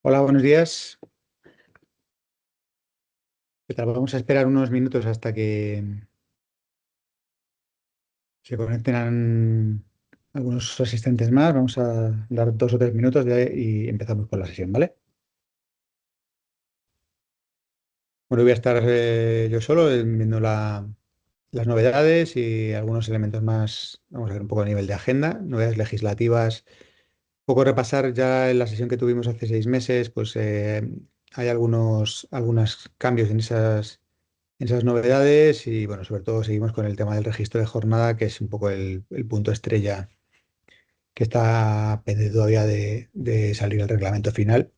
Hola, buenos días. ¿Qué tal? Vamos a esperar unos minutos hasta que se conecten algunos asistentes más. Vamos a dar 2 o 3 minutos y empezamos con la sesión, ¿vale? Bueno, voy a estar yo solo viendo las novedades y algunos elementos más. Vamos a ver un poco a nivel de agenda, novedades legislativas. Un poco repasar ya en la sesión que tuvimos hace 6 meses, pues hay algunos cambios en esas novedades y bueno, sobre todo seguimos con el tema del registro de jornada, que es un poco el punto estrella que está pendiente todavía de salir el reglamento final,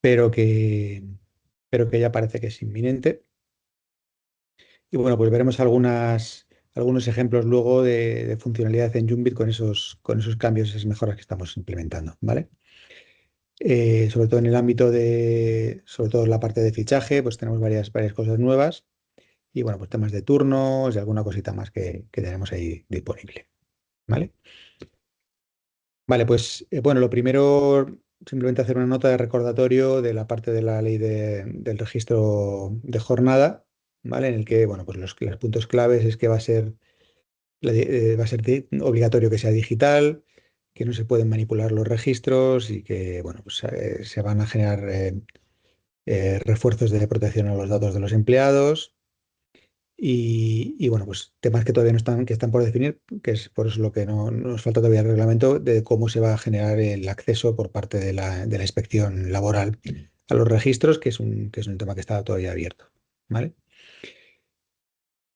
pero que, pero que ya parece que es inminente. Y bueno, pues veremos algunos ejemplos luego de funcionalidad en Jumbit con esos cambios, esas mejoras que estamos implementando, ¿vale? Sobre todo en el ámbito sobre todo en la parte de fichaje, pues tenemos varias cosas nuevas. Y bueno, pues temas de turnos y alguna cosita más que tenemos ahí disponible. ¿Vale? Vale, pues bueno, lo primero, simplemente hacer una nota de recordatorio de la parte de la ley del registro de jornada, ¿vale? En el que, bueno, pues los puntos claves es que va a ser obligatorio que sea digital, que no se pueden manipular los registros y que, bueno, pues se van a generar refuerzos de protección a los datos de los empleados. Bueno, pues temas que todavía no están, que están por definir, que es por eso lo que no nos falta todavía el reglamento de cómo se va a generar el acceso por parte de la inspección laboral a los registros, que es un tema que está todavía abierto. ¿Vale?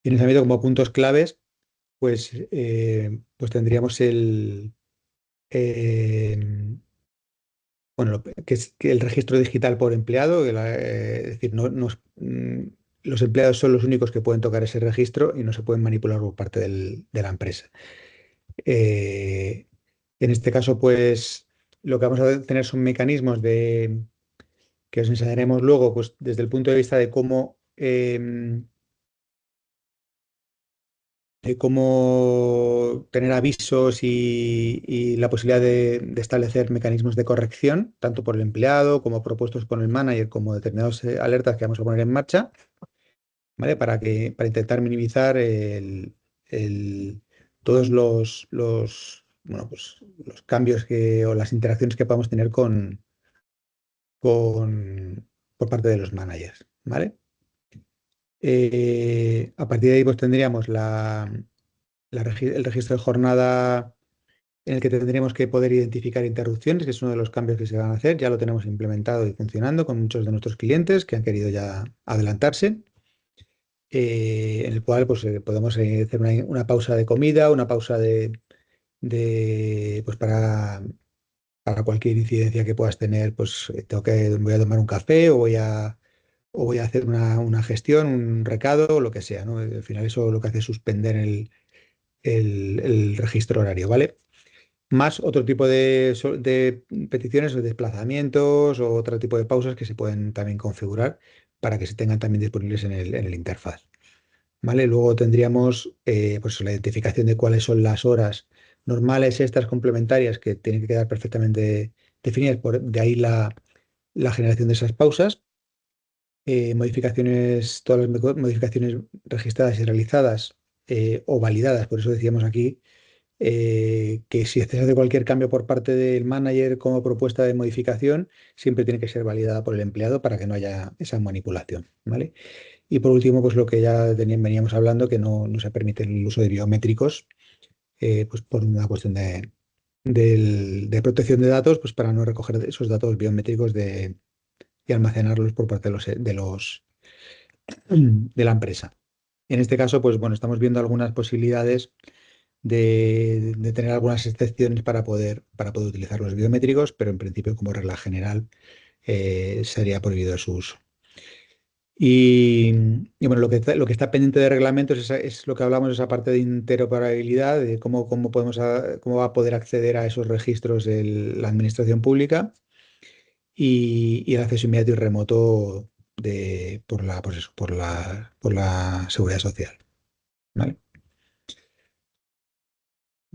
Y en ese ámbito, como puntos claves, pues tendríamos eh, bueno, que es que el registro digital por empleado, es decir, los empleados son los únicos que pueden tocar ese registro y no se pueden manipular por parte de la empresa. Eh, en este caso, pues lo que vamos a tener son mecanismos que os enseñaremos luego, pues desde el punto de vista de cómo tener avisos y la posibilidad de establecer mecanismos de corrección, tanto por el empleado como propuestos por el manager, como determinadas alertas que vamos a poner en marcha, ¿vale? Para intentar minimizar el- todos bueno, pues, los cambios o las interacciones que podamos tener por parte de los managers, ¿vale? A partir de ahí pues tendríamos el registro de jornada en el que tendríamos que poder identificar interrupciones, que es uno de los cambios que se van a hacer. Ya lo tenemos implementado y funcionando con muchos de nuestros clientes que han querido ya adelantarse. En el cual pues, podemos hacer una pausa de comida, una pausa pues para cualquier incidencia que puedas tener, pues voy a tomar un café o voy a hacer una gestión, un recado o lo que sea, ¿no? Al final eso lo que hace es suspender el registro horario, ¿vale? Más otro tipo de peticiones o desplazamientos o otro tipo de pausas que se pueden también configurar para que se tengan también disponibles en el interfaz. ¿Vale? Luego tendríamos pues la identificación de cuáles son las horas normales, extras, complementarias que tienen que quedar perfectamente definidas. De ahí la generación de esas pausas. Todas las modificaciones registradas y realizadas o validadas. Por eso decíamos aquí que si se hace cualquier cambio por parte del manager como propuesta de modificación, siempre tiene que ser validada por el empleado para que no haya esa manipulación. ¿Vale? Y por último, pues lo que ya veníamos hablando, que no se permite el uso de biométricos, pues por una cuestión de protección de datos, pues para no recoger esos datos biométricos y almacenarlos por parte de la empresa. En este caso, pues bueno, estamos viendo algunas posibilidades de tener algunas excepciones para poder utilizar los biométricos, pero en principio, como regla general, sería prohibido su uso. Y bueno, lo que está pendiente de reglamentos es lo que hablamos, esa parte de interoperabilidad, de cómo va a poder acceder a esos registros la administración pública y el acceso inmediato y remoto por la seguridad social. ¿Vale?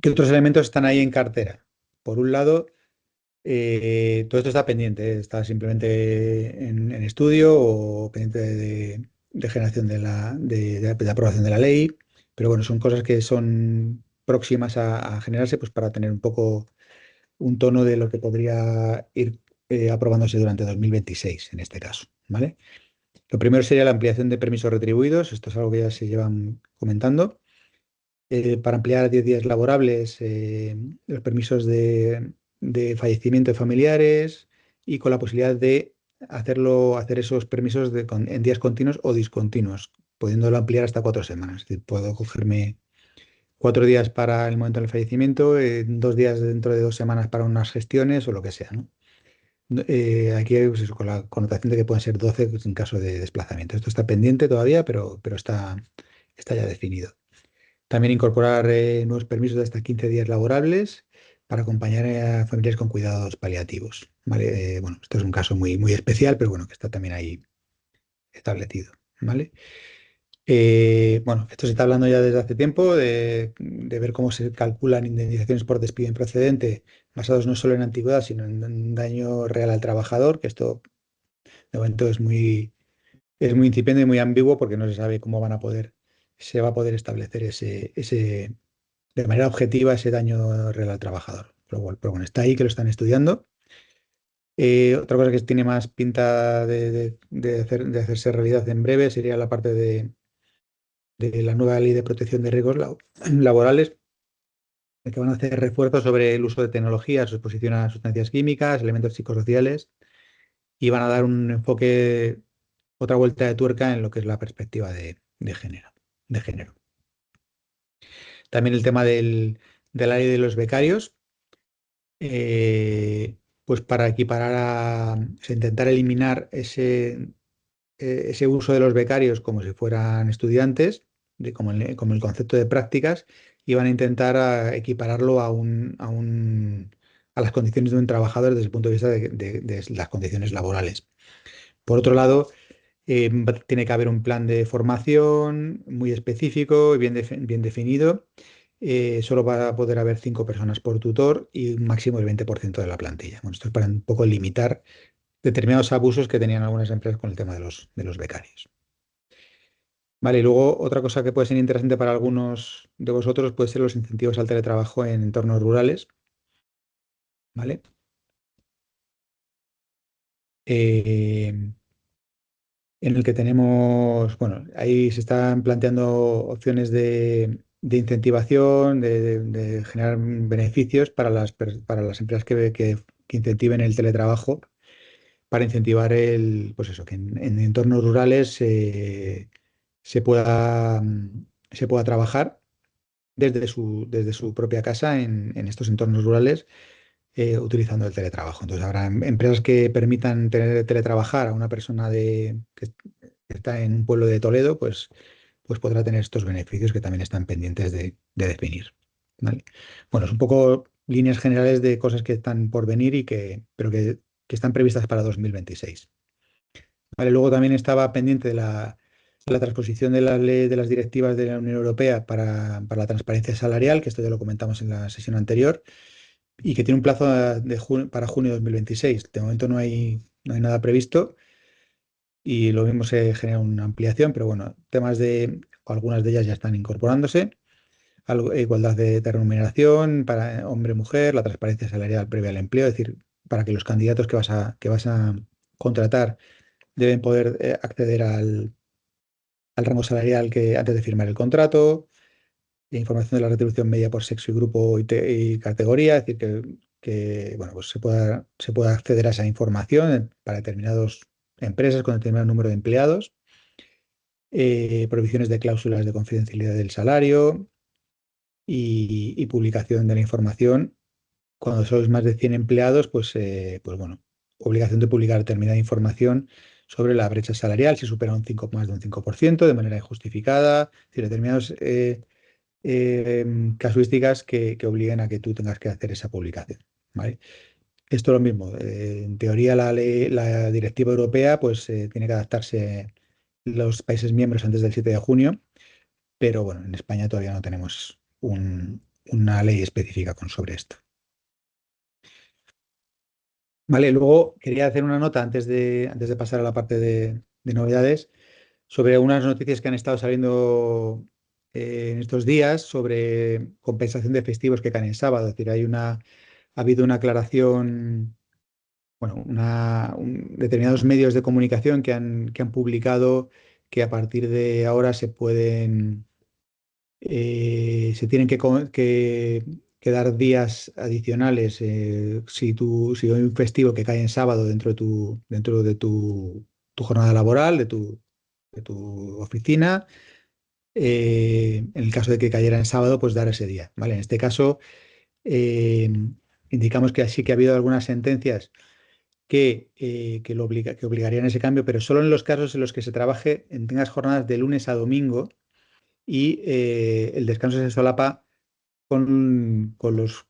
¿Qué otros elementos están ahí en cartera? Por un lado, Todo esto está pendiente, está simplemente en estudio o pendiente de generación de aprobación de la ley, pero bueno, son cosas que son próximas a generarse pues para tener un poco un tono de lo que podría ir aprobándose durante 2026 en este caso, ¿vale? Lo primero sería la ampliación de permisos retribuidos, esto es algo que ya se llevan comentando, para ampliar a 10 días laborables los permisos de fallecimiento de familiares y con la posibilidad de hacer esos permisos en días continuos o discontinuos, pudiéndolo ampliar hasta 4 semanas. Es decir, puedo cogerme 4 días para el momento del fallecimiento, 2 días dentro de 2 semanas para unas gestiones o lo que sea, ¿no? Aquí pues eso, con la connotación de que pueden ser 12 pues, en caso de desplazamiento. Esto está pendiente todavía, pero está ya definido. También incorporar nuevos permisos de hasta 15 días laborables para acompañar a familiares con cuidados paliativos. ¿Vale? Bueno, esto es un caso muy, muy especial, pero bueno, que está también ahí establecido. ¿Vale? Bueno, esto se está hablando ya desde hace tiempo de ver cómo se calculan indemnizaciones por despido improcedente, basados no solo en antigüedad, sino en daño real al trabajador, que esto de momento es muy incipiente y muy ambiguo porque no se sabe cómo se va a poder establecer de manera objetiva ese daño real al trabajador. Pero bueno, está ahí que lo están estudiando. Otra cosa que tiene más pinta de hacerse realidad en breve sería la parte de la nueva ley de protección de riesgos laborales, en que van a hacer refuerzos sobre el uso de tecnologías, su exposición a sustancias químicas, elementos psicosociales, y van a dar un enfoque, otra vuelta de tuerca en lo que es la perspectiva de género. También el tema de la ley de los becarios, pues para equiparar o sea, intentar eliminar ese uso de los becarios como si fueran estudiantes, como el concepto de prácticas, y van a intentar equipararlo a las condiciones de un trabajador desde el punto de vista de las condiciones laborales. Por otro lado, tiene que haber un plan de formación muy específico y bien definido. Solo va a poder haber 5 personas por tutor y un máximo del 20% de la plantilla. Bueno, esto es para un poco limitar determinados abusos que tenían algunas empresas con el tema de los becarios. Vale, y luego otra cosa que puede ser interesante para algunos de vosotros puede ser los incentivos al teletrabajo en entornos rurales, ¿vale? Eh, en el que tenemos, bueno, ahí se están planteando opciones de incentivación, de generar beneficios para las empresas que incentiven el teletrabajo, para incentivar pues eso, que en entornos rurales se pueda trabajar desde su propia casa en estos entornos rurales utilizando el teletrabajo. Entonces habrá empresas que permitan teletrabajar a una persona que está en un pueblo de Toledo, pues podrá tener estos beneficios que también están pendientes de definir. ¿Vale? Bueno, es un poco líneas generales de cosas que están por venir pero que están previstas para 2026. Vale, luego también estaba pendiente de la transposición de la ley de las directivas de la Unión Europea para la transparencia salarial, que esto ya lo comentamos en la sesión anterior, y que tiene un plazo para junio de 2026. De momento no hay nada previsto y lo mismo se genera una ampliación, pero bueno, algunas de ellas ya están incorporándose. Igualdad de remuneración para hombre-mujer, la transparencia salarial previa al empleo, es decir, para que los candidatos que vas a contratar deben poder acceder al rango salarial antes de firmar el contrato, información de la retribución media por sexo y grupo y categoría, es decir, bueno, pues se pueda acceder a esa información para determinadas empresas con determinado número de empleados, prohibiciones de cláusulas de confidencialidad del salario y publicación de la información. Cuando sois más de 100 empleados, pues bueno, obligación de publicar determinada información sobre la brecha salarial si supera más de un 5% de manera injustificada, es decir, determinados casuísticas que obliguen a que tú tengas que hacer esa publicación. ¿Vale? Esto es lo mismo. En teoría, la directiva europea pues, tiene que adaptarse los países miembros antes del 7 de junio, pero bueno, en España todavía no tenemos una ley específica sobre esto. Vale, luego quería hacer una nota antes de pasar a la parte de novedades sobre unas noticias que han estado saliendo en estos días sobre compensación de festivos que caen en sábado. Es decir, ha habido una aclaración, bueno, determinados medios de comunicación que han publicado que a partir de ahora se tienen que dar días adicionales si hay un festivo que cae en sábado dentro de tu jornada laboral, de tu oficina. En el caso de que cayera en sábado, pues dar ese día, ¿vale? En este caso, eh, indicamos que sí que ha habido algunas sentencias que obligarían ese cambio, pero solo en los casos en los que se trabaje tengas jornadas de lunes a domingo y el descanso se solapa con los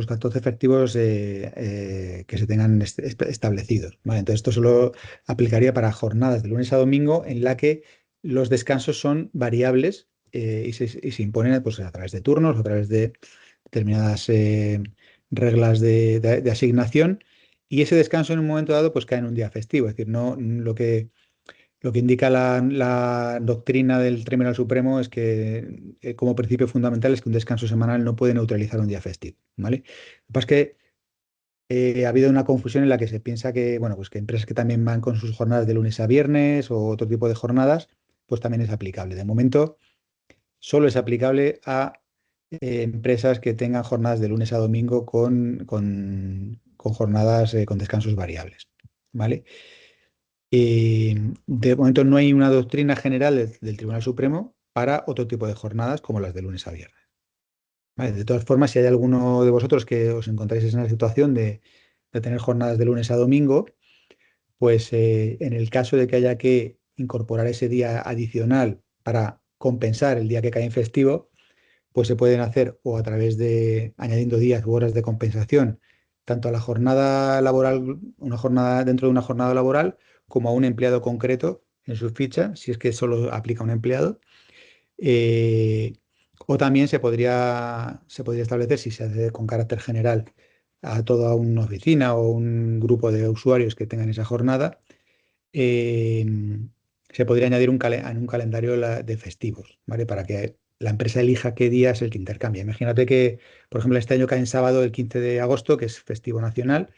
14 efectivos que se tengan establecidos, ¿vale? Entonces, esto solo aplicaría para jornadas de lunes a domingo en la que los descansos son variables y se imponen pues, a través de turnos o a través de determinadas reglas de asignación. Y ese descanso en un momento dado pues cae en un día festivo. Es decir, no lo que indica la doctrina del Tribunal Supremo es que, como principio fundamental, es que un descanso semanal no puede neutralizar un día festivo, ¿vale? Lo que pasa es que ha habido una confusión en la que se piensa que, bueno, pues que empresas que también van con sus jornadas de lunes a viernes o otro tipo de jornadas, pues también es aplicable. De momento, solo es aplicable a empresas que tengan jornadas de lunes a domingo con jornadas con descansos variables, ¿vale? De momento no hay una doctrina general del Tribunal Supremo para otro tipo de jornadas como las de lunes a viernes. ¿Vale? De todas formas, si hay alguno de vosotros que os encontráis en la situación de tener jornadas de lunes a domingo, pues en el caso de que haya que incorporar ese día adicional para compensar el día que cae en festivo, pues se pueden hacer o a través de añadiendo días u horas de compensación, tanto a la jornada laboral, una jornada dentro de una jornada laboral, como a un empleado concreto en su ficha, si es que solo aplica a un empleado. Eh, o también se podría establecer, si se hace con carácter general, a toda una oficina o un grupo de usuarios que tengan esa jornada, eh, se podría añadir en un calendario de festivos, ¿vale? Para que la empresa elija qué día es el que intercambia. Imagínate que, por ejemplo, este año cae en sábado el 15 de agosto, que es festivo nacional.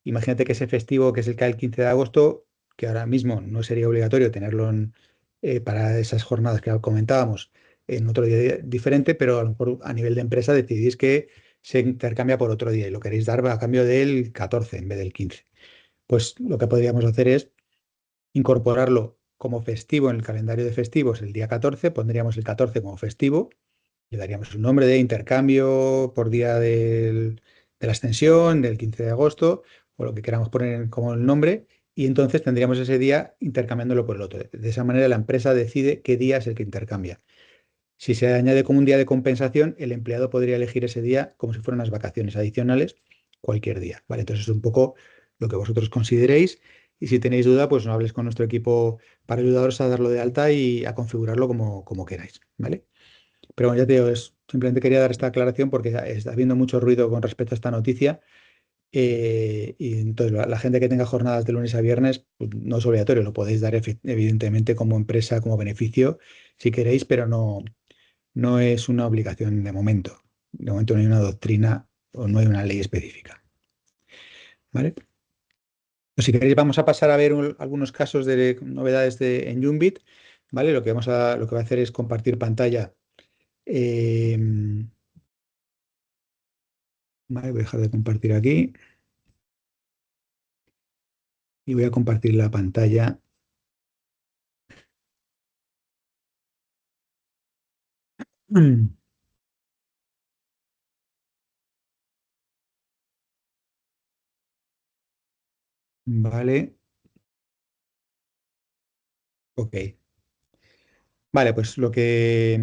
Imagínate que ese festivo, que es el que cae el 15 de agosto, que ahora mismo no sería obligatorio tenerlo para esas jornadas que comentábamos en otro día diferente, pero a lo mejor a nivel de empresa decidís que se intercambia por otro día y lo queréis dar a cambio del 14 en vez del 15. Pues lo que podríamos hacer es incorporarlo como festivo en el calendario de festivos el día 14, pondríamos el 14 como festivo, le daríamos un nombre de intercambio por día de la extensión, del 15 de agosto, o lo que queramos poner como el nombre, y entonces tendríamos ese día intercambiándolo por el otro. De esa manera la empresa decide qué día es el que intercambia. Si se añade como un día de compensación, el empleado podría elegir ese día como si fueran unas vacaciones adicionales cualquier día. ¿Vale? Entonces es un poco lo que vosotros consideréis y si tenéis duda, pues no hables con nuestro equipo para ayudaros a darlo de alta y a configurarlo como queráis. ¿Vale? Pero bueno, ya te digo, simplemente quería dar esta aclaración porque está habiendo mucho ruido con respecto a esta noticia. Y entonces la gente que tenga jornadas de lunes a viernes, pues, no es obligatorio, lo podéis dar evidentemente como empresa, como beneficio, si queréis, pero no es una obligación de momento. De momento no hay una doctrina o no hay una ley específica. ¿Vale? Pues si queréis, vamos a pasar a ver algunos casos de novedades en Jumbit. ¿Vale? Lo que voy a hacer es compartir pantalla. eh, vale, voy a dejar de compartir aquí y voy a compartir la pantalla. Mm, Vale, ok. Vale, pues lo que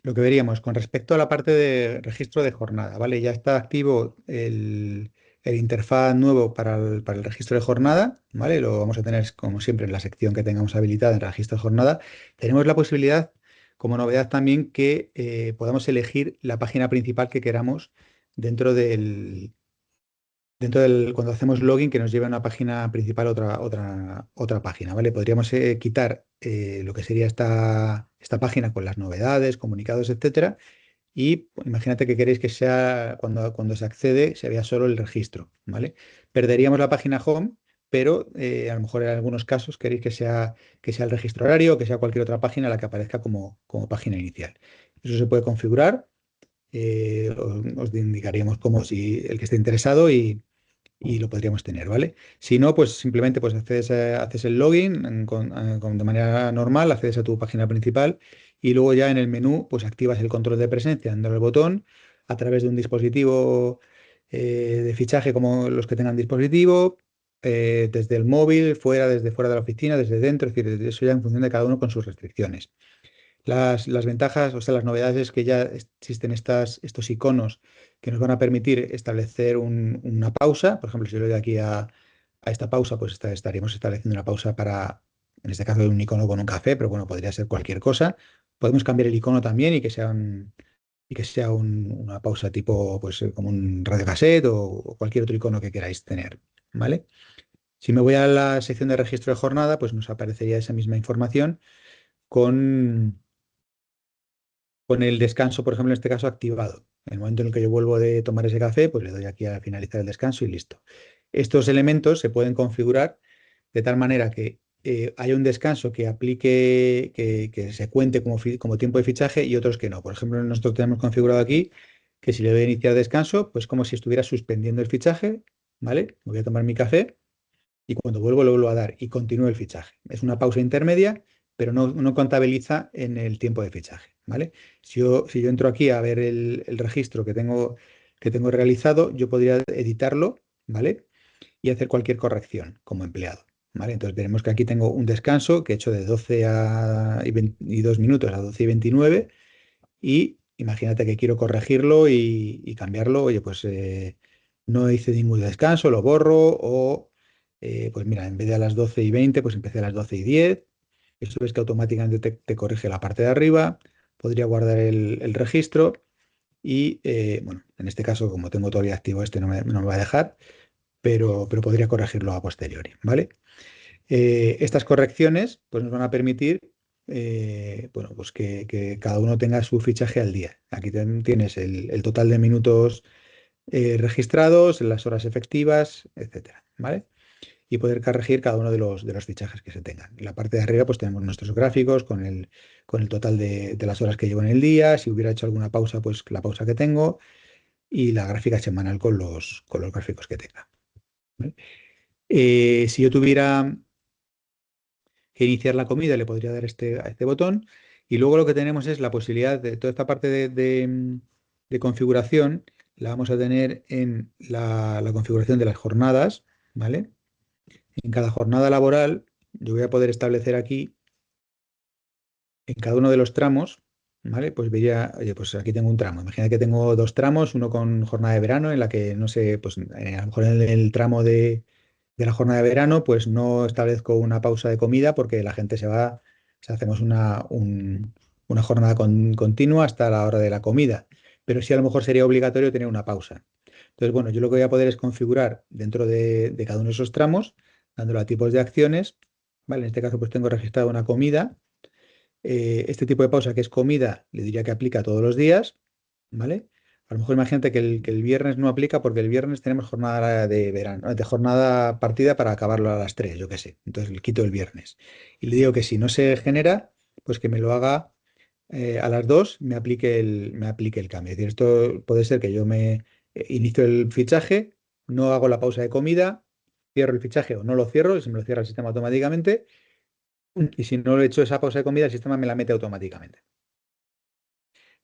veríamos con respecto a la parte de registro de jornada, ¿vale? Ya está activo el interfaz nuevo para el registro de jornada, ¿vale? Lo vamos a tener como siempre en la sección que tengamos habilitada en registro de jornada. Tenemos la posibilidad, como novedad también, que podamos elegir la página principal que queramos dentro cuando hacemos login, que nos lleve a una página principal, otra página, ¿vale? Podríamos quitar lo que sería esta página con las novedades, comunicados, etcétera, y pues, imagínate que queréis que sea, cuando se accede, se vea solo el registro, ¿vale? Perderíamos la página home, pero a lo mejor en algunos casos queréis que sea el registro horario o que sea cualquier otra página la que aparezca como página inicial. Eso se puede configurar, os indicaríamos como si el que esté interesado y lo podríamos tener, ¿vale? Si no, pues simplemente pues haces el login de manera normal, accedes a tu página principal y luego ya en el menú pues activas el control de presencia dando al botón a través de un dispositivo de fichaje como los que tengan dispositivo, desde el móvil, desde fuera de la oficina, desde dentro, es decir, eso ya en función de cada uno con sus restricciones. Las ventajas, o sea, las novedades es que ya existen estos iconos que nos van a permitir establecer una pausa. Por ejemplo, si yo le doy aquí a esta pausa, pues estaríamos estableciendo una pausa para, en este caso, un icono con un café, pero bueno, podría ser cualquier cosa. Podemos cambiar el icono también y que sea una pausa tipo, pues, como un radiocassette o cualquier otro icono que queráis tener, ¿vale? Si me voy a la sección de registro de jornada, pues nos aparecería esa misma información con con el descanso, por ejemplo, en este caso activado. En el momento en el que yo vuelvo de tomar ese café, pues le doy aquí a finalizar el descanso y listo. Estos elementos se pueden configurar de tal manera que haya un descanso que aplique, que se cuente como tiempo de fichaje y otros que no. Por ejemplo, nosotros tenemos configurado aquí que si le doy a iniciar descanso, pues como si estuviera suspendiendo el fichaje, ¿vale? Voy a tomar mi café y cuando vuelvo lo vuelvo a dar y continúo el fichaje. Es una pausa intermedia, pero no contabiliza en el tiempo de fichaje, ¿vale? Si yo entro aquí a ver el registro que tengo realizado, yo podría editarlo, ¿vale? Y hacer cualquier corrección como empleado, ¿vale? Entonces veremos que aquí tengo un descanso que he hecho de 12 y 22 minutos a 12 y 29 y imagínate que quiero corregirlo y cambiarlo. Oye, pues no hice ningún descanso, lo borro o, pues mira, en vez de a las 12 y 20 pues empecé a las 12 y 10. Esto ves que automáticamente te corrige la parte de arriba. Podría guardar el registro y, bueno, en este caso, como tengo todavía activo este, no me va a dejar, pero podría corregirlo a posteriori, ¿vale? Estas correcciones pues, nos van a permitir bueno, pues que cada uno tenga su fichaje al día. Aquí tienes el total de minutos registrados, las horas efectivas, etcétera, ¿vale? Y poder corregir cada uno de los fichajes que se tengan. En la parte de arriba pues tenemos nuestros gráficos con el total de las horas que llevo en el día, si hubiera hecho alguna pausa, pues la pausa que tengo y la gráfica semanal con los gráficos que tenga, ¿vale? Si yo tuviera que iniciar la comida, le podría dar a este botón. Y luego lo que tenemos es la posibilidad de toda esta parte de configuración, la vamos a tener en la configuración de las jornadas, ¿vale? En cada jornada laboral, yo voy a poder establecer aquí, en cada uno de los tramos, ¿vale? Pues vería, oye, pues aquí tengo un tramo. Imagina que tengo dos tramos, uno con jornada de verano, en la que, no sé, pues a lo mejor en el tramo de la jornada de verano, pues no establezco una pausa de comida porque la gente se va, o sea, hacemos una jornada continua hasta la hora de la comida. Pero sí a lo mejor sería obligatorio tener una pausa. Entonces, bueno, yo lo que voy a poder es configurar dentro de cada uno de esos tramos, dándole a tipos de acciones, ¿vale? En este caso, pues tengo registrada una comida. Este tipo de pausa que es comida, le diría que aplica todos los días, ¿vale? A lo mejor imagínate que el viernes no aplica porque el viernes tenemos jornada de verano, de jornada partida para acabarlo a las 3, yo qué sé. Entonces le quito el viernes. Y le digo que si no se genera, pues que me lo haga a las 2, me aplique el cambio. Es decir, esto puede ser que yo me inicio el fichaje, no hago la pausa de comida, cierro el fichaje o no lo cierro, se me lo cierra el sistema automáticamente y si no he hecho esa pausa de comida, el sistema me la mete automáticamente.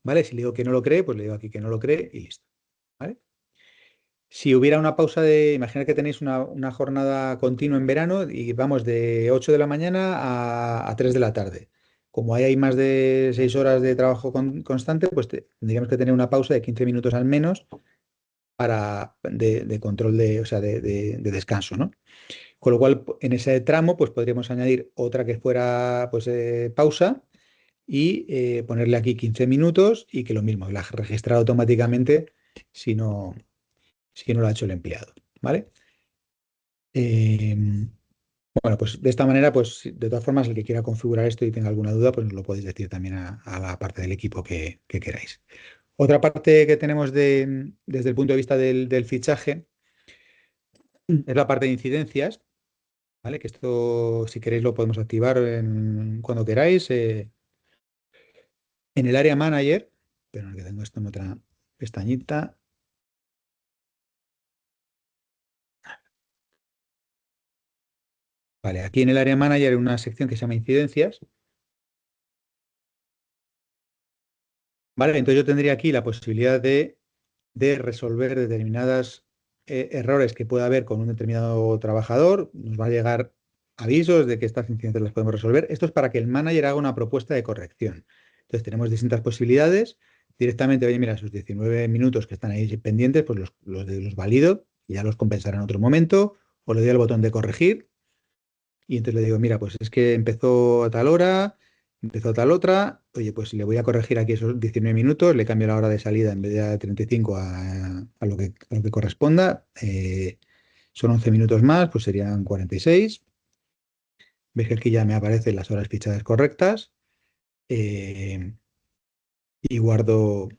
¿Vale? Si le digo que no lo cree, pues le digo aquí que no lo cree y listo. ¿Vale? Si hubiera una pausa imagina que tenéis una jornada continua en verano y vamos de 8 de la mañana a 3 de la tarde. Como ahí hay más de 6 horas de trabajo constante, pues tendríamos que tener una pausa de 15 minutos al menos de control o sea, de descanso, ¿no? Con lo cual, en ese tramo, pues podríamos añadir otra que fuera pues, pausa y ponerle aquí 15 minutos y que lo mismo, la registra automáticamente si no, si no lo ha hecho el empleado. ¿vale? Eh, bueno, pues de esta manera, pues de todas formas, el que quiera configurar esto y tenga alguna duda, pues nos lo podéis decir también a la parte del equipo que queráis. Otra parte que tenemos desde el punto de vista del fichaje es la parte de incidencias, ¿vale? Que esto, si queréis, lo podemos activar cuando queráis. En el área manager, pero que tengo esto en otra pestañita. Vale, aquí en el área manager hay una sección que se llama incidencias, ¿vale? Entonces yo tendría aquí la posibilidad de resolver determinadas errores que pueda haber con un determinado trabajador. Nos va a llegar avisos de que estas incidencias las podemos resolver. Esto es para que el manager haga una propuesta de corrección. Entonces tenemos distintas posibilidades. Directamente, oye, mira, esos 19 minutos que están ahí pendientes, pues los valido y ya los compensaré en otro momento. O le doy al botón de corregir y entonces le digo, mira, pues es que empezó a tal hora, empezó a tal otra, oye, pues le voy a corregir aquí esos 19 minutos, le cambio la hora de salida en vez de a 35 a lo que corresponda. Son 11 minutos más, pues serían 46. Ves que aquí ya me aparecen las horas fichadas correctas eh, y guardo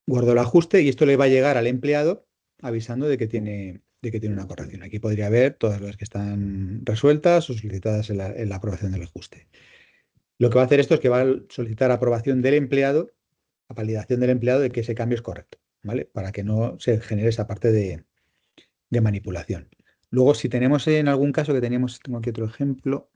el ajuste y esto le va a llegar al empleado avisando de que tiene una corrección. Aquí podría ver todas las que están resueltas o solicitadas en la aprobación del ajuste. Lo que va a hacer esto es que va a solicitar aprobación del empleado, la validación del empleado de que ese cambio es correcto, ¿vale? Para que no se genere esa parte de manipulación. Luego, si tenemos en algún caso que tengo aquí otro ejemplo,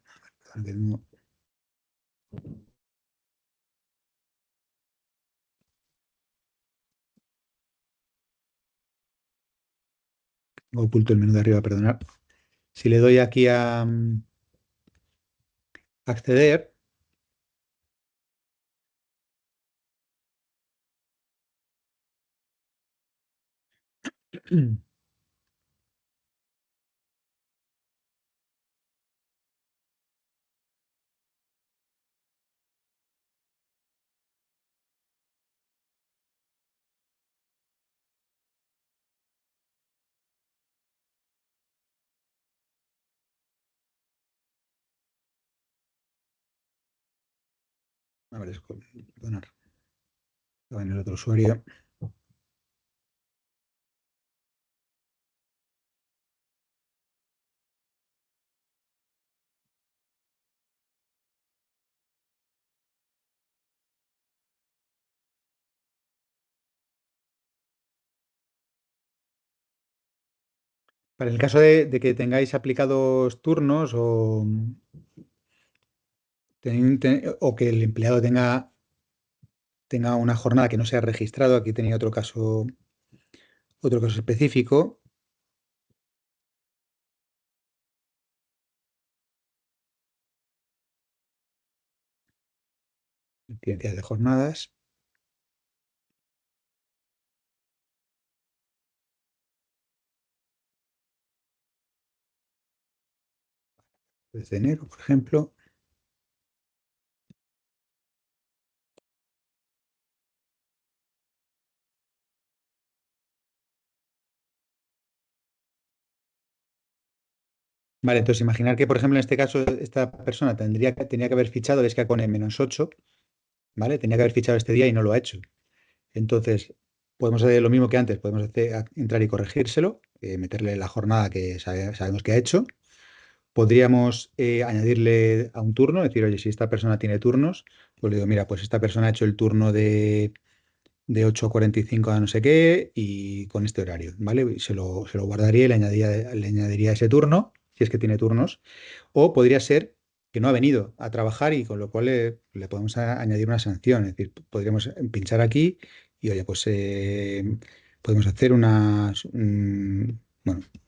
tengo oculto el menú de arriba, perdonad. Si le doy aquí a acceder, a ver, perdonad, estaba en el otro usuario, para el caso de que tengáis aplicados turnos o que el empleado tenga una jornada que no sea registrado, aquí tenía otro caso específico, incidencias de jornadas, desde enero, por ejemplo. Vale, entonces imaginar que, por ejemplo, en este caso, esta persona tenía que haber fichado, ves que pone -8, ¿vale? Tenía que haber fichado este día y no lo ha hecho. Entonces, podemos hacer lo mismo que antes, podemos entrar y corregírselo, meterle la jornada que sabemos que ha hecho. Podríamos añadirle a un turno, decir, oye, si esta persona tiene turnos, pues le digo, mira, pues esta persona ha hecho el turno de 8:45 a no sé qué y con este horario, ¿vale? Y se lo guardaría y le añadiría ese turno, si es que tiene turnos. O podría ser que no ha venido a trabajar y con lo cual le podemos añadir una sanción. Es decir, podríamos pinchar aquí y, oye, pues podemos hacer bueno,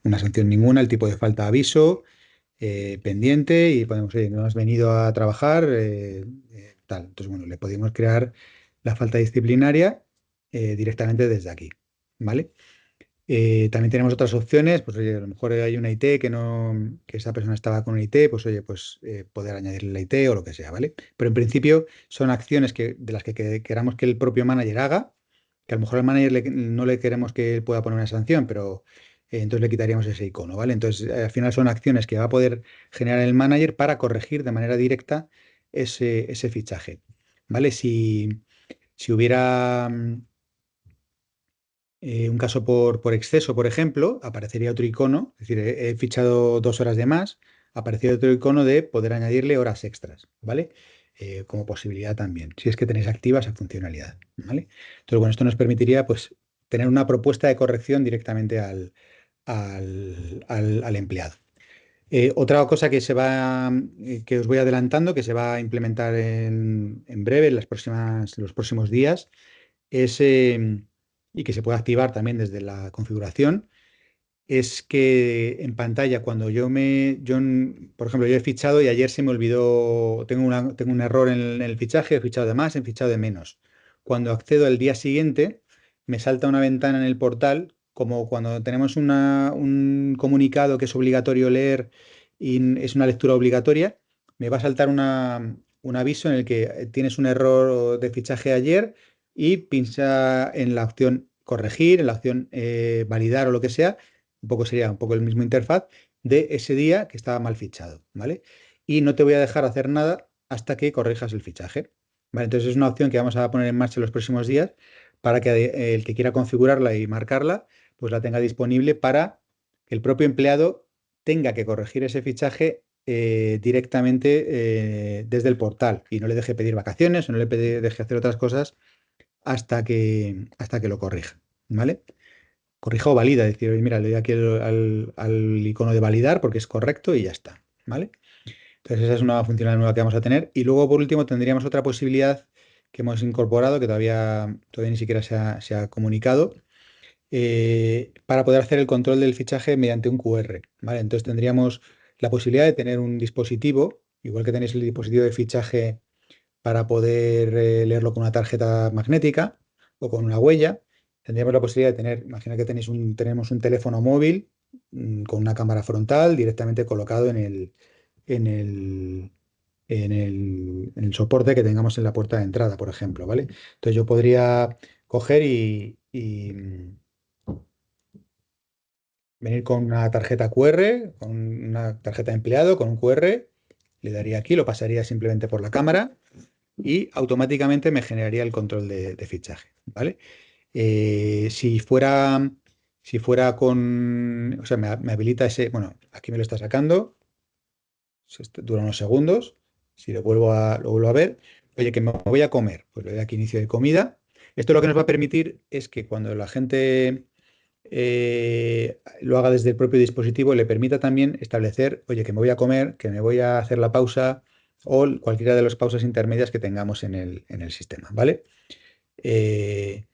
una sanción ninguna, el tipo de falta aviso, pendiente y podemos, oye, no has venido a trabajar, tal. Entonces, bueno, le podemos crear la falta disciplinaria directamente desde aquí, ¿vale? También tenemos otras opciones, pues oye, a lo mejor hay una IT que esa persona estaba con una IT, pues oye, pues poder añadirle la IT o lo que sea, ¿vale? Pero en principio son acciones de las que queramos que el propio manager haga, que a lo mejor al manager no le queremos que él pueda poner una sanción, pero entonces le quitaríamos ese icono, ¿vale? Entonces, al final son acciones que va a poder generar el manager para corregir de manera directa ese fichaje, ¿vale? Si hubiera un caso por exceso, por ejemplo, aparecería otro icono, es decir, he fichado 2 horas de más, aparecería otro icono de poder añadirle horas extras, ¿vale? Como posibilidad también, si es que tenéis activa esa funcionalidad, ¿vale? Entonces, bueno, esto nos permitiría, pues, tener una propuesta de corrección directamente al empleado. Otra cosa que os voy adelantando, que se va a implementar en breve, en los próximos días, es, y que se puede activar también desde la configuración, es que en pantalla, cuando por ejemplo, yo he fichado y ayer se me olvidó, tengo un error en el fichaje, he fichado de más, he fichado de menos. Cuando accedo al día siguiente, me salta una ventana en el portal, como cuando tenemos un comunicado que es obligatorio leer y es una lectura obligatoria, me va a saltar un aviso en el que tienes un error de fichaje ayer y pincha en la opción corregir, en la opción validar o lo que sea, sería un poco el mismo interfaz de ese día que estaba mal fichado, ¿vale? Y no te voy a dejar hacer nada hasta que corrijas el fichaje, ¿vale? Entonces es una opción que vamos a poner en marcha en los próximos días para que el que quiera configurarla y marcarla, pues la tenga disponible para que el propio empleado tenga que corregir ese fichaje directamente desde el portal y no le deje pedir vacaciones o no le deje hacer otras cosas hasta que lo corrija, ¿vale? Corrija o valida, decir, oye, mira, le doy aquí al icono de validar porque es correcto y ya está, ¿vale? Entonces esa es una funcionalidad nueva que vamos a tener. Y luego, por último, tendríamos otra posibilidad que hemos incorporado, que todavía ni siquiera se ha comunicado, para poder hacer el control del fichaje mediante un QR, ¿vale? Entonces tendríamos la posibilidad de tener un dispositivo, igual que tenéis el dispositivo de fichaje para poder leerlo con una tarjeta magnética o con una huella. Tendríamos la posibilidad de tener, imagina que tenemos un teléfono móvil con una cámara frontal directamente colocado en el, en el soporte que tengamos en la puerta de entrada, por ejemplo, ¿vale? Entonces yo podría coger y venir con una tarjeta QR, con una tarjeta de empleado, con un QR, le daría aquí, lo pasaría simplemente por la cámara y automáticamente me generaría el control de fichaje, ¿vale? Si fuera o sea, me habilita bueno, aquí me lo está sacando, dura unos segundos, si lo vuelvo a ver, oye, que me voy a comer, pues le doy aquí inicio de comida. Esto lo que nos va a permitir es que cuando la gente lo haga desde el propio dispositivo, le permita también establecer, oye, que me voy a comer, que me voy a hacer la pausa o cualquiera de las pausas intermedias que tengamos en el sistema, ¿vale? Eh,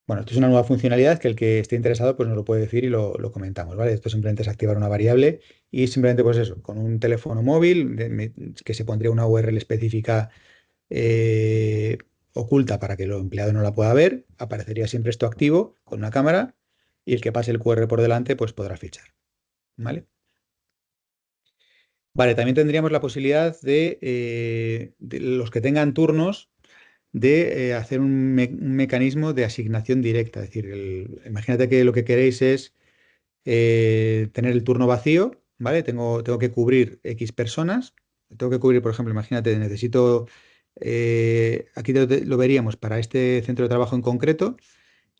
bueno, esto es una nueva funcionalidad que el que esté interesado pues nos lo puede decir y lo comentamos, ¿vale? Esto simplemente es activar una variable y simplemente pues eso, con un teléfono móvil que se pondría una URL específica eh, oculta para que el empleado no la pueda ver, aparecería siempre esto activo con una cámara y el que pase el QR por delante pues podrá fichar, ¿vale? Vale, también tendríamos la posibilidad de los que tengan turnos de hacer un mecanismo de asignación directa. Es decir, imagínate que lo que queréis es tener el turno vacío, ¿vale? Tengo que cubrir X personas. Tengo que cubrir, por ejemplo, imagínate, aquí lo veríamos para este centro de trabajo en concreto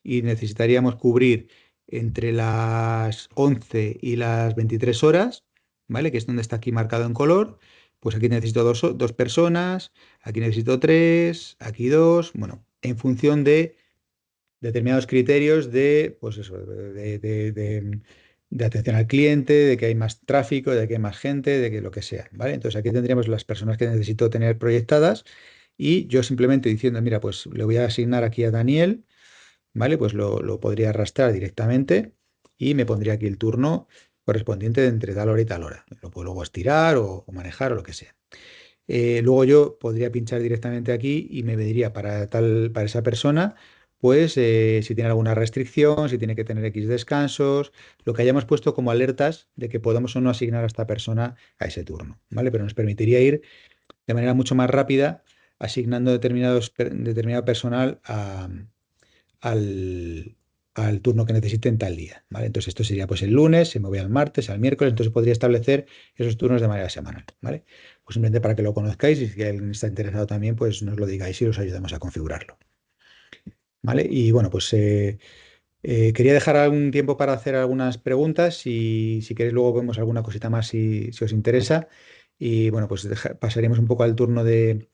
y necesitaríamos cubrir entre las 11 y las 23 horas, ¿vale? Que es donde está aquí marcado en color. Pues aquí necesito dos personas, aquí necesito tres, aquí dos, bueno, en función de determinados criterios de, pues eso, de atención al cliente, de que hay más tráfico, de que hay más gente, de que lo que sea, ¿vale? Entonces aquí tendríamos las personas que necesito tener proyectadas y yo simplemente diciendo, mira, pues le voy a asignar aquí a Daniel, ¿vale? Pues lo podría arrastrar directamente y me pondría aquí el turno correspondiente de entre tal hora y tal hora. Lo puedo luego estirar o manejar o lo que sea. Luego yo podría pinchar directamente aquí y me diría para esa persona, pues si tiene alguna restricción, si tiene que tener X descansos, lo que hayamos puesto como alertas de que podamos o no asignar a esta persona a ese turno, ¿vale? Pero nos permitiría ir de manera mucho más rápida asignando determinado personal al, al turno que necesiten tal día, ¿vale? Entonces esto sería pues el lunes, se mueve al martes, al miércoles, entonces podría establecer esos turnos de manera semanal, ¿vale? Pues simplemente para que lo conozcáis y si alguien está interesado también, pues nos lo digáis y os ayudamos a configurarlo, ¿vale? Y bueno, pues quería dejar algún tiempo para hacer algunas preguntas y si queréis luego vemos alguna cosita más si os interesa. Y bueno, pues pasaríamos un poco al turno de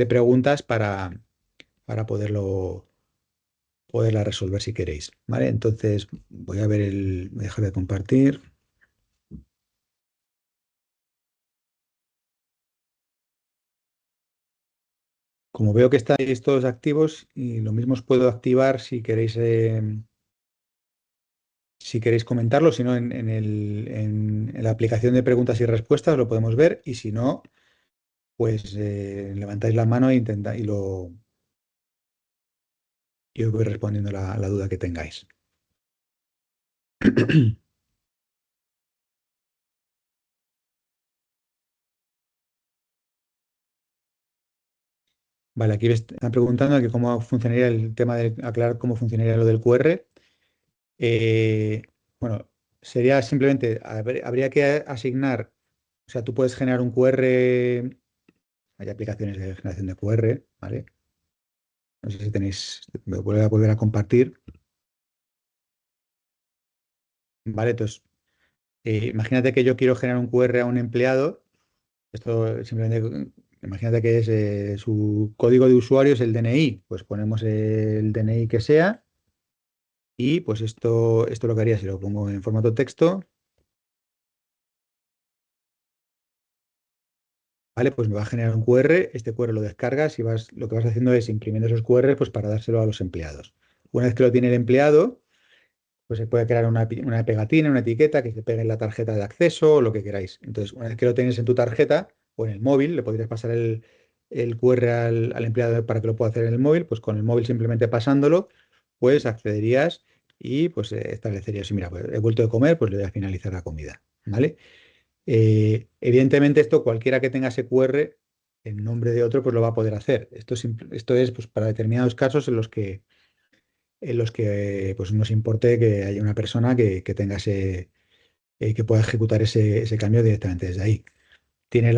preguntas para poderla resolver si queréis. ¿Vale? Entonces voy a ver voy a dejar de compartir. Como veo que estáis todos activos y lo mismo os puedo activar si queréis comentarlo, si no en la aplicación de preguntas y respuestas lo podemos ver y si no, pues levantáis la mano y os voy respondiendo la duda que tengáis. Vale, aquí me están preguntando que cómo funcionaría el tema de aclarar cómo funcionaría lo del QR. Eh, bueno, sería simplemente, habría que asignar, o sea, tú puedes generar un QR, hay aplicaciones de generación de QR, ¿vale? No sé si tenéis, me voy a volver a compartir, ¿vale? Entonces, imagínate que yo quiero generar un QR a un empleado. Esto simplemente, imagínate que es su código de usuario es el DNI, pues ponemos el DNI que sea y pues esto lo que haría si lo pongo en formato texto, ¿vale? Pues me va a generar un QR, este QR lo descargas y lo que vas haciendo es imprimiendo esos QR pues para dárselo a los empleados. Una vez que lo tiene el empleado, pues se puede crear una pegatina, una etiqueta que se pegue en la tarjeta de acceso o lo que queráis. Entonces, una vez que lo tienes en tu tarjeta o en el móvil, le podrías pasar el QR al empleado para que lo pueda hacer en el móvil, pues con el móvil simplemente pasándolo, pues accederías y pues establecerías, mira, pues he vuelto de comer, pues le voy a finalizar la comida, ¿vale? Evidentemente esto, cualquiera que tenga ese QR en nombre de otro, pues lo va a poder hacer. Esto es pues, para determinados casos en los que pues nos importe que haya una persona que tenga que pueda ejecutar ese cambio directamente desde ahí. Tiene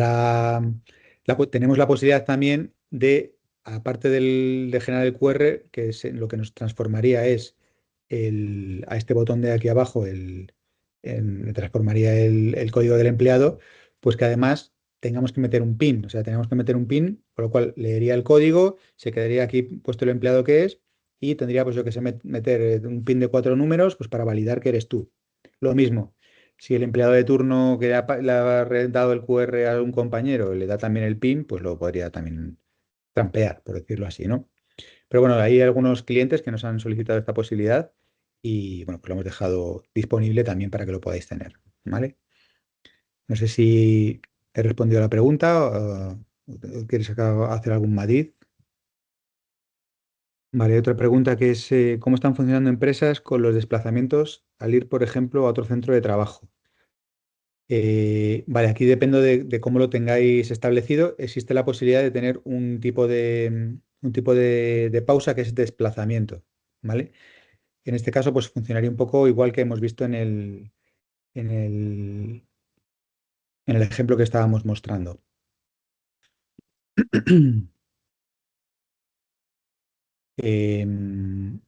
tenemos la posibilidad también de, aparte de generar el QR, que es lo que nos transformaría es a este botón de aquí abajo, le transformaría el código del empleado, pues que además tengamos que meter un PIN. O sea, tenemos que meter un PIN, por lo cual leería el código, se quedaría aquí puesto el empleado que es y tendría, pues yo que sé, meter un PIN de 4 números, pues para validar que eres tú. Lo mismo. Si el empleado de turno que le ha dado el QR a un compañero le da también el PIN, pues lo podría también trampear, por decirlo así, ¿no? Pero bueno, hay algunos clientes que nos han solicitado esta posibilidad y bueno, pues lo hemos dejado disponible también para que lo podáis tener, ¿vale? No sé si he respondido a la pregunta o quieres hacer algún matiz. Vale, otra pregunta que es ¿cómo están funcionando empresas con los desplazamientos al ir, por ejemplo, a otro centro de trabajo? Vale, aquí depende de cómo lo tengáis establecido. Existe la posibilidad de tener un tipo de pausa que es desplazamiento, ¿vale? En este caso, pues funcionaría un poco igual que hemos visto en el, en el ejemplo que estábamos mostrando. Em,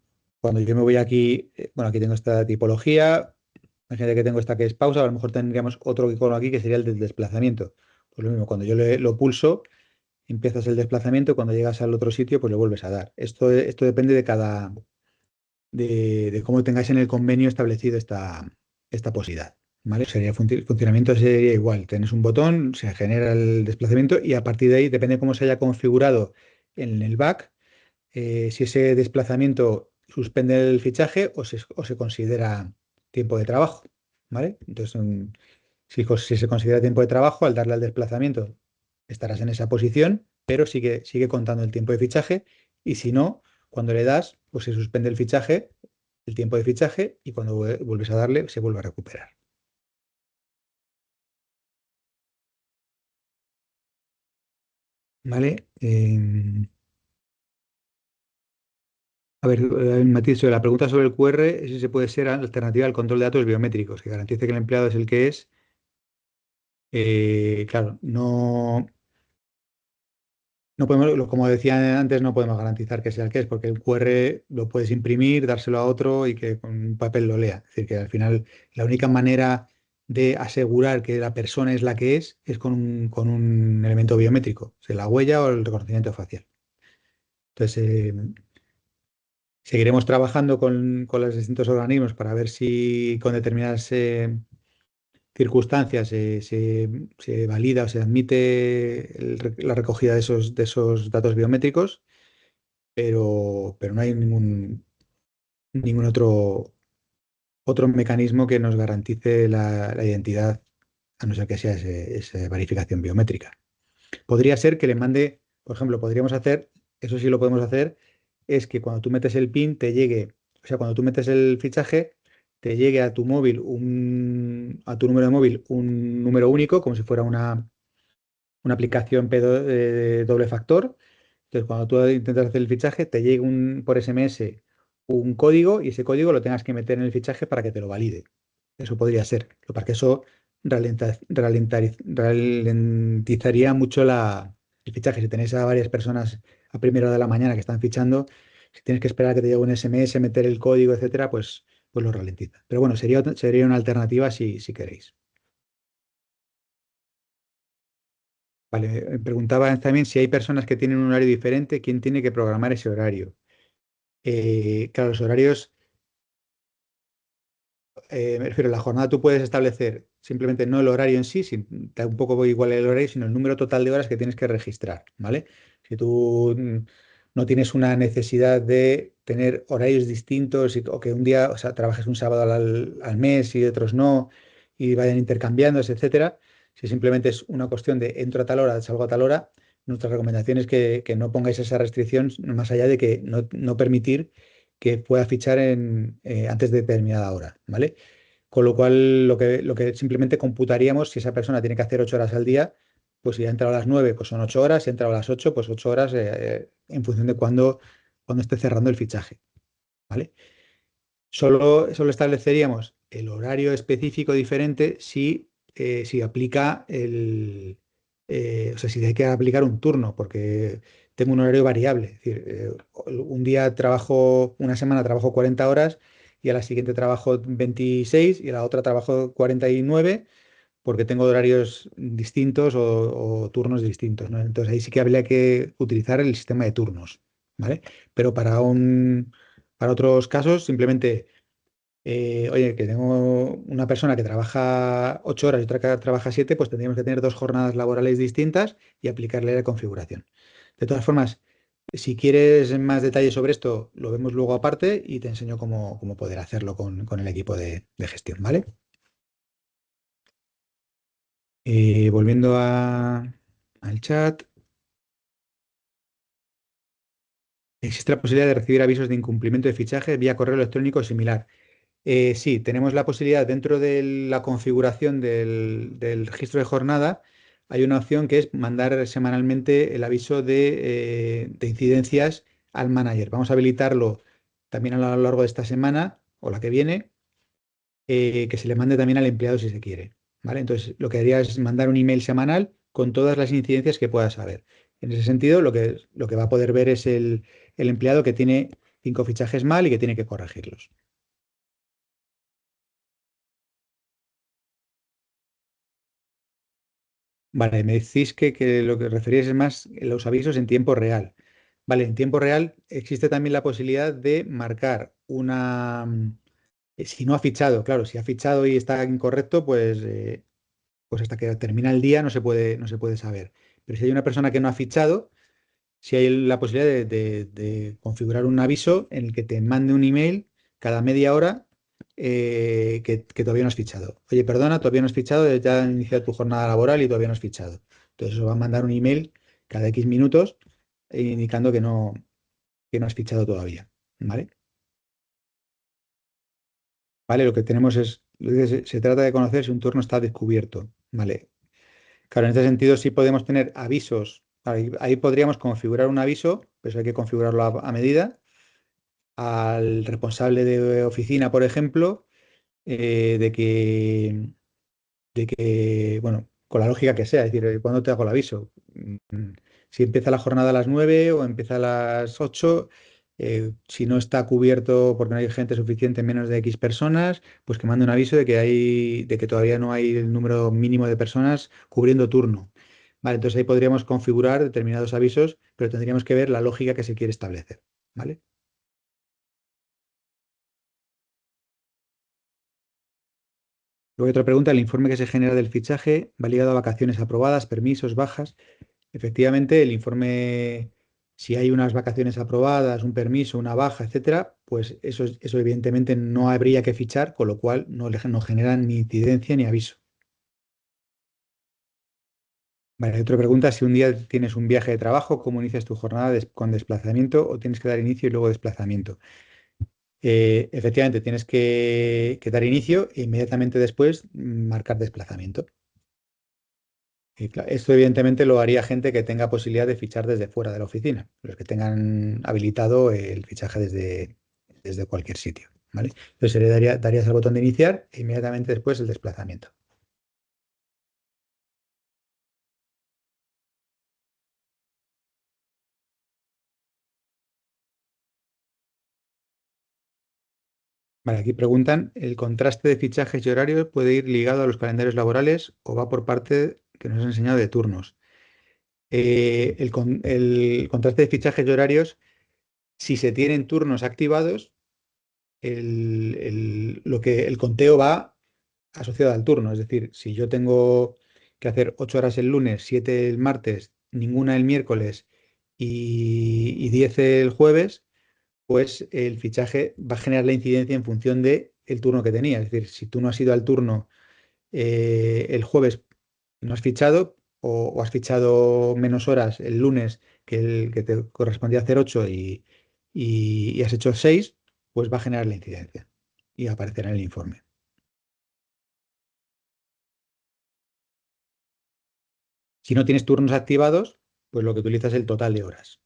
Cuando yo me voy aquí, bueno, aquí tengo esta tipología. Imagínate que tengo esta que es pausa, a lo mejor tendríamos otro icono aquí que sería el del desplazamiento. Pues lo mismo, cuando yo lo pulso, empiezas el desplazamiento, cuando llegas al otro sitio, pues le vuelves a dar. Esto depende de cómo tengáis en el convenio establecido esta posibilidad. ¿Vale? Funcionamiento sería igual. Tienes un botón, se genera el desplazamiento y a partir de ahí, depende de cómo se haya configurado en el back, si ese desplazamiento suspende el fichaje o se considera tiempo de trabajo. ¿Vale? Entonces, si se considera tiempo de trabajo, al darle al desplazamiento estarás en esa posición, pero sigue contando el tiempo de fichaje y si no, cuando le das, pues se suspende el fichaje, el tiempo de fichaje y cuando vuelves a darle se vuelve a recuperar. ¿Vale? A ver, Matiz, sobre la pregunta sobre el QR, si se puede ser alternativa al control de datos biométricos, que garantice que el empleado es el que es. Claro, no podemos, como decía antes, no podemos garantizar que sea el que es, porque el QR lo puedes imprimir, dárselo a otro y que con un papel lo lea. Es decir, que al final la única manera de asegurar que la persona es la que es con un elemento biométrico, sea la huella o el reconocimiento facial. Entonces, seguiremos trabajando con los distintos organismos para ver si con determinadas circunstancias se valida o se admite la recogida de esos datos biométricos, pero no hay ningún otro mecanismo que nos garantice la identidad, a no ser que sea esa verificación biométrica. Podría ser que le mande, por ejemplo, podríamos hacer, eso sí lo podemos hacer, es que cuando tú metes el PIN te llegue, o sea, cuando tú metes el fichaje, te llegue a tu móvil, a tu número de móvil, un número único, como si fuera una aplicación doble factor. Entonces, cuando tú intentas hacer el fichaje, te llega por SMS un código y ese código lo tengas que meter en el fichaje para que te lo valide. Eso podría ser. Lo que pasa es que eso ralentizaría mucho el fichaje. Si tenéis a varias personas a primera hora de la mañana que están fichando, si tienes que esperar a que te llegue un SMS, meter el código, etcétera, pues lo ralentiza. Pero bueno, sería una alternativa si queréis. Vale, preguntaba también si hay personas que tienen un horario diferente, ¿quién tiene que programar ese horario? Claro, los horarios, me refiero, la jornada tú puedes establecer simplemente no el horario en sí, da un poco igual el horario, sino el número total de horas que tienes que registrar, ¿vale? Si tú no tienes una necesidad de tener horarios distintos o que un día, o sea, trabajes un sábado al mes y otros no, y vayan intercambiándose, etcétera, si simplemente es una cuestión de entro a tal hora, salgo a tal hora, nuestra recomendación es que no pongáis esa restricción más allá de que no permitir que pueda fichar antes de determinada hora, ¿vale? Con lo cual, lo que simplemente computaríamos, si esa persona tiene que hacer 8 horas al día, pues si ha entrado a las 9 pues son 8 horas, si ha entrado a las 8 pues 8 horas en función de cuando esté cerrando el fichaje, ¿vale? Solo estableceríamos el horario específico diferente si aplica o sea, si hay que aplicar un turno, porque tengo un horario variable. Es decir, un día trabajo, una semana trabajo 40 horas y a la siguiente trabajo 26 y a la otra trabajo 49 porque tengo horarios distintos o turnos distintos, ¿no? Entonces ahí sí que habría que utilizar el sistema de turnos, ¿vale? Pero para otros casos, simplemente oye, que tengo una persona que trabaja 8 horas y otra que trabaja 7, pues tendríamos que tener dos jornadas laborales distintas y aplicarle la configuración. De todas formas, si quieres más detalles sobre esto, lo vemos luego aparte y te enseño cómo poder hacerlo con el equipo de gestión, ¿vale? Volviendo al chat, existe la posibilidad de recibir avisos de incumplimiento de fichaje vía correo electrónico o similar. Sí, tenemos la posibilidad dentro de la configuración del registro de jornada, hay una opción que es mandar semanalmente el aviso de incidencias al manager. Vamos a habilitarlo también a lo largo de esta semana o la que viene, que se le mande también al empleado si se quiere. ¿Vale? Entonces, lo que haría es mandar un email semanal con todas las incidencias que pueda saber. En ese sentido, lo que va a poder ver es el empleado que tiene 5 fichajes mal y que tiene que corregirlos. Vale, me decís que lo que referís es más los avisos en tiempo real. Vale, en tiempo real existe también la posibilidad de marcar si no ha fichado, claro, si ha fichado y está incorrecto, pues hasta que termina el día no se puede saber. Pero si hay una persona que no ha fichado, si hay la posibilidad de configurar un aviso en el que te mande un email cada media hora que todavía no has fichado. Oye, perdona, todavía no has fichado, ya has iniciado tu jornada laboral y todavía no has fichado. Entonces, eso va a mandar un email cada X minutos indicando que no has fichado todavía. ¿Vale? ¿Vale? Lo que tenemos se trata de conocer si un turno está descubierto. ¿Vale? Claro, en este sentido sí podemos tener avisos. Ahí podríamos configurar un aviso, pero eso hay que configurarlo a medida. al responsable de oficina, por ejemplo, de bueno, con la lógica que sea, es decir, ¿cuándo te hago el aviso? Si empieza la jornada a las 9 o empieza a las 8, si no está cubierto porque no hay gente suficiente, menos de X personas, pues que mande un aviso de que todavía no hay el número mínimo de personas cubriendo turno. Vale, entonces ahí podríamos configurar determinados avisos, pero tendríamos que ver la lógica que se quiere establecer. ¿Vale? Luego hay otra pregunta, el informe que se genera del fichaje va ligado a vacaciones aprobadas, permisos, bajas. Efectivamente, el informe, si hay unas vacaciones aprobadas, un permiso, una baja, etcétera, pues eso evidentemente no habría que fichar, con lo cual no generan ni incidencia ni aviso. Vale, otra pregunta, si un día tienes un viaje de trabajo, ¿cómo inicias tu jornada con desplazamiento o tienes que dar inicio y luego desplazamiento? Efectivamente, tienes que dar inicio e inmediatamente después marcar desplazamiento. Esto evidentemente lo haría gente que tenga posibilidad de fichar desde fuera de la oficina, los que tengan habilitado el fichaje desde cualquier sitio, ¿vale? Entonces darías al botón de iniciar e inmediatamente después el desplazamiento. Vale, aquí preguntan, ¿el contraste de fichajes y horarios puede ir ligado a los calendarios laborales o va por parte que nos has enseñado de turnos? El contraste de fichajes y horarios, si se tienen turnos activados, el conteo va asociado al turno. Es decir, si yo tengo que hacer 8 horas el lunes, 7 el martes, ninguna el miércoles y 10 el jueves, pues el fichaje va a generar la incidencia en función de el turno que tenía. Es decir, si tú no has ido al turno el jueves, no has fichado o has fichado menos horas el lunes que te correspondía hacer 8 y has hecho 6, pues va a generar la incidencia y aparecerá en el informe. Si no tienes turnos activados, pues lo que utilizas es el total de horas.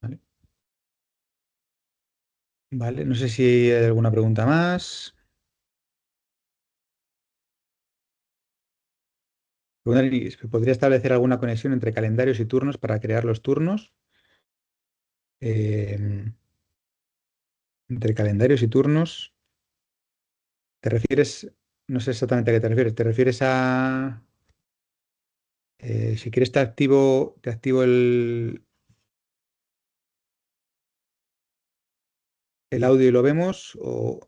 ¿Vale? Vale, no sé si hay alguna pregunta más. ¿Podría establecer alguna conexión entre calendarios y turnos para crear los turnos? Eh, Entre calendarios y turnos, ¿te refieres? No sé exactamente a qué te refieres. ¿Te refieres a si quieres te activo el audio y lo vemos? O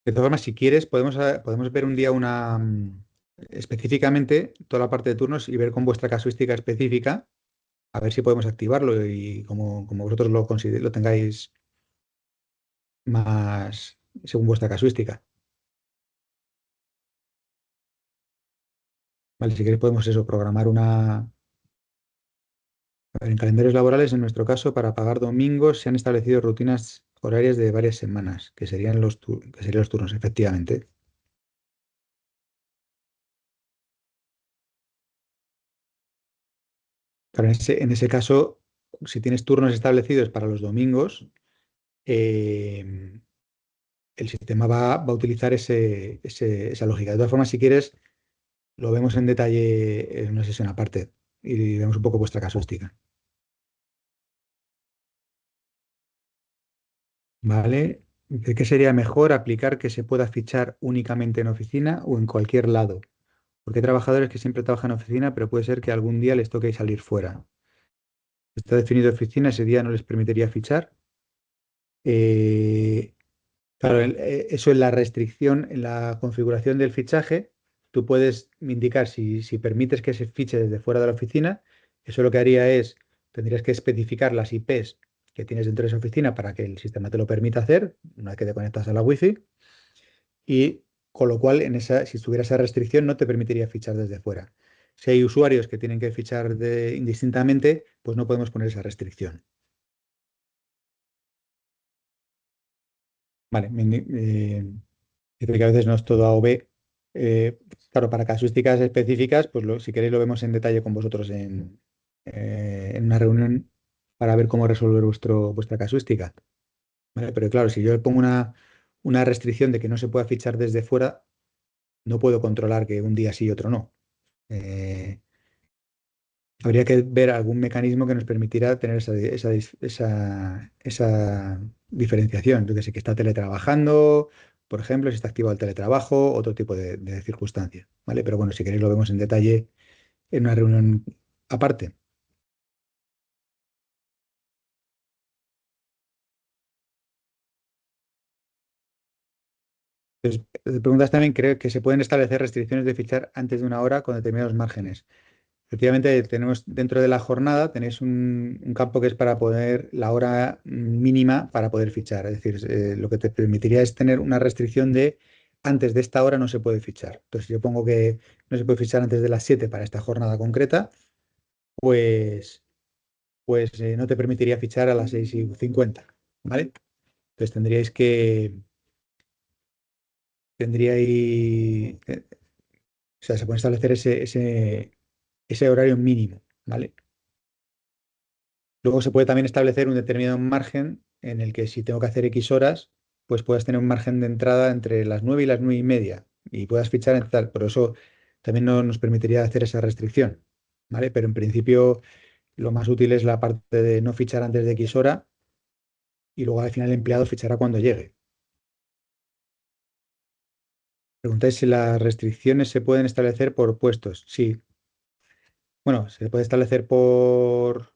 de todas formas, si quieres, podemos ver un día específicamente toda la parte de turnos y ver con vuestra casuística específica, a ver si podemos activarlo y como vosotros lo tengáis más según vuestra casuística. Vale, si queréis podemos eso, programar en calendarios laborales, en nuestro caso, para pagar domingos se han establecido rutinas horarias de varias semanas, que serían los turnos, efectivamente. Claro, en ese caso, si tienes turnos establecidos para los domingos, eh, el sistema va a utilizar esa lógica. De todas formas, si quieres, lo vemos en detalle en una sesión aparte y vemos un poco vuestra casuística. ¿Vale? ¿De qué sería mejor aplicar que se pueda fichar únicamente en oficina o en cualquier lado? Porque hay trabajadores que siempre trabajan en oficina, pero puede ser que algún día les toque salir fuera. Está definido oficina, ese día no les permitiría fichar. Eh, claro, eso en la restricción, en la configuración del fichaje, tú puedes indicar si permites que se fiche desde fuera de la oficina, eso lo que haría es, tendrías que especificar las IPs que tienes dentro de esa oficina para que el sistema te lo permita hacer una vez que te conectas a la Wi-Fi y con lo cual si estuviera esa restricción no te permitiría fichar desde fuera. Si hay usuarios que tienen que fichar indistintamente, pues no podemos poner esa restricción. Vale, dice que a veces no es todo A o B. Claro, para casuísticas específicas, pues si queréis lo vemos en detalle con vosotros en una reunión. para ver cómo resolver vuestra casuística. ¿Vale? Pero claro, si yo le pongo una restricción de que no se pueda fichar desde fuera, no puedo controlar que un día sí y otro no. Eh, Habría que ver algún mecanismo que nos permitiera tener esa diferenciación. Yo que sé, que está teletrabajando, por ejemplo, si está activado el teletrabajo, otro tipo de circunstancia, ¿vale? Pero bueno, si queréis lo vemos en detalle en una reunión aparte. Entonces, preguntas también, creo que se pueden establecer restricciones de fichar antes de una hora con determinados márgenes. Efectivamente, tenemos dentro de la jornada, tenéis un campo que es para poner la hora mínima para poder fichar. Es decir, lo que te permitiría es tener una restricción de antes de esta hora no se puede fichar. Entonces, si yo pongo que no se puede fichar antes de las 7 para esta jornada concreta, pues, pues no te permitiría fichar a las 6:50, ¿vale? Entonces tendríais, o sea, se puede establecer ese horario mínimo, ¿vale? Luego se puede también establecer un determinado margen en el que si tengo que hacer X horas, pues puedas tener un margen de entrada entre las 9 y las 9:30 y puedas fichar en tal. Por eso también no nos permitiría hacer esa restricción, ¿vale? Pero en principio lo más útil es la parte de no fichar antes de X hora y luego al final el empleado fichará cuando llegue. Preguntáis si las restricciones se pueden establecer por puestos. Sí, bueno, se puede establecer por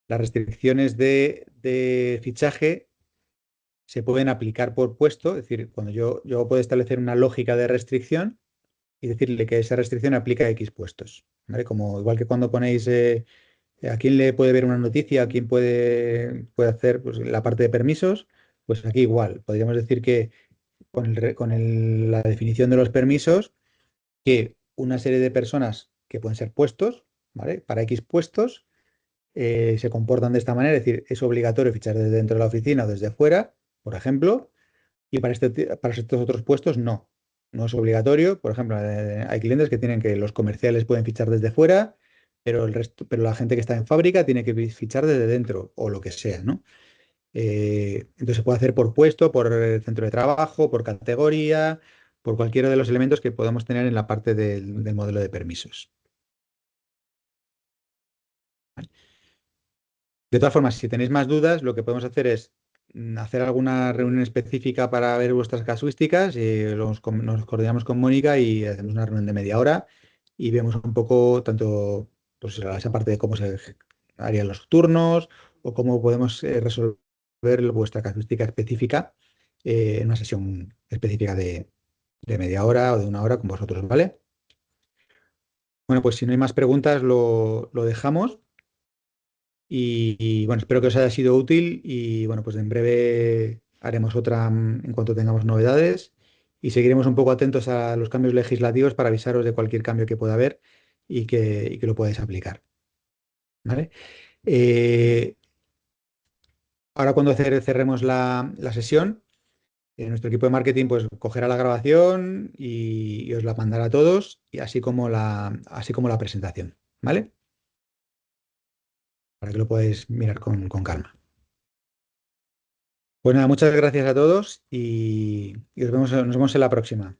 las restricciones de fichaje se pueden aplicar por puesto, es decir, cuando yo puedo establecer una lógica de restricción y decirle que esa restricción aplica a X puestos, ¿vale? Como igual que cuando ponéis a quién le puede ver una noticia, a quién puede hacer pues, la parte de permisos, pues aquí igual, podríamos decir que la definición de los permisos, que una serie de personas que pueden ser puestos, ¿vale? Para X puestos, se comportan de esta manera, es decir, es obligatorio fichar desde dentro de la oficina o desde fuera, por ejemplo, y para estos otros puestos no. No es obligatorio. Por ejemplo, hay clientes que tienen que los comerciales pueden fichar desde fuera, pero pero la gente que está en fábrica tiene que fichar desde dentro o lo que sea, ¿no? Entonces se puede hacer por puesto, por centro de trabajo, por categoría, por cualquiera de los elementos que podamos tener en la parte del modelo de permisos. De todas formas, si tenéis más dudas, lo que podemos hacer es hacer alguna reunión específica para ver vuestras casuísticas. Nos coordinamos con Mónica y hacemos una reunión de media hora y vemos un poco tanto pues, esa parte de cómo se harían los turnos o cómo podemos resolver vuestra casuística específica en una sesión específica de media hora o de una hora con vosotros, ¿vale? Bueno, pues si no hay más preguntas, lo dejamos. Bueno, espero que os haya sido útil y bueno, pues en breve haremos otra en cuanto tengamos novedades y seguiremos un poco atentos a los cambios legislativos para avisaros de cualquier cambio que pueda haber y que lo podáis aplicar. ¿Vale? Eh, Ahora cuando cerremos la sesión, nuestro equipo de marketing pues cogerá la grabación y os la mandará a todos, y así como la presentación. ¿Vale? Para que lo podáis mirar con calma. Pues nada, muchas gracias a todos y nos vemos en la próxima.